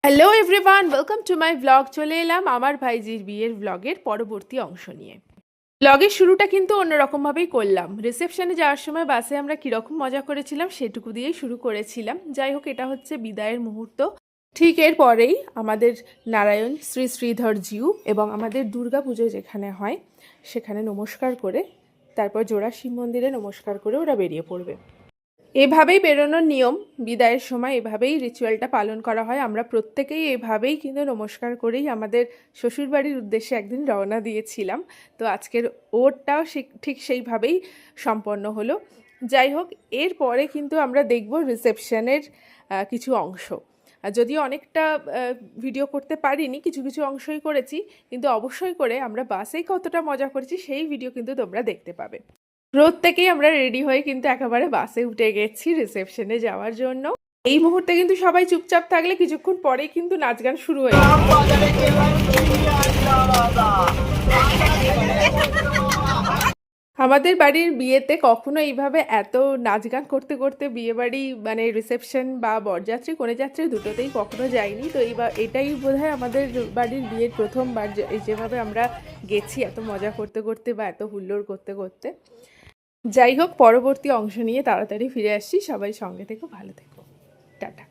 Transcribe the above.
Hello everyone, welcome to my blog. চলে এলাম আমার ভাইজির বিয়ের ব্লগের পরবর্তী অংশ নিয়ে। ব্লগের শুরুটা কিন্তু অন্যরকমভাবেই করলাম। রিসেপশনে যাওয়ার সময় বাসে আমরা কীরকম মজা করেছিলাম সেটুকু দিয়েই শুরু করেছিলাম। যাই হোক, এটা হচ্ছে বিদায়ের মুহূর্ত। ঠিক এর পরেই আমাদের নারায়ণ শ্রী শ্রীধর জিউ এবং আমাদের দুর্গা পুজো যেখানে হয় সেখানে নমস্কার করে তারপর জোড়া শিব মন্দিরে নমস্কার করে ওরা বেরিয়ে পড়বে। এভাবেই বেরোনোর নিয়ম। বিদায়ের সময় এভাবেই রিচুয়ালটা পালন করা হয়। আমরা প্রত্যেকেই এভাবেই কিন্তু নমস্কার করেই আমাদের শ্বশুরবাড়ির উদ্দেশ্যে একদিন রওনা দিয়েছিলাম। তো আজকের ওরটাও ঠিক সেইভাবেই সম্পন্ন হলো। যাই হোক, এরপরে কিন্তু আমরা দেখব রিসেপশনের কিছু অংশ। যদিও অনেকটা ভিডিও করতে পারিনি, কিছু কিছু অংশই করেছি, কিন্তু অবশ্যই করে আমরা বাসেই কতটা মজা করেছি সেই ভিডিও কিন্তু তোমরা দেখতে পাবে। প্রত্যেকেই আমরা রেডি হয়ে কিন্তু একেবারে বাসে উঠে গেছি রিসেপশনে যাওয়ার জন্য। এই মুহূর্তে কিন্তু সবাই চুপচাপ থাকলে কিছুক্ষণ পরেই কিন্তু নাচ গান শুরু হয়ে যাবে। আমাদের বাড়ির বিয়েতে কখনো এইভাবে এত নাচ গান করতে করতে বিয়ে বাড়ি মানে রিসেপশন বা বরযাত্রী কনেযাত্রী দুটোতেই কখনো যাইনি। তো এটাই বোধহয় আমাদের বাড়ির বিয়ের প্রথমবার যেভাবে আমরা গেছি এত মজা করতে করতে বা এত হুল্লোড় করতে করতে। যাই হোক, পরবর্তী অংশ নিয়ে তাড়াতাড়ি ফিরে আসছি। সবাই সঙ্গে থেকো, ভালো থেকো, টাটা।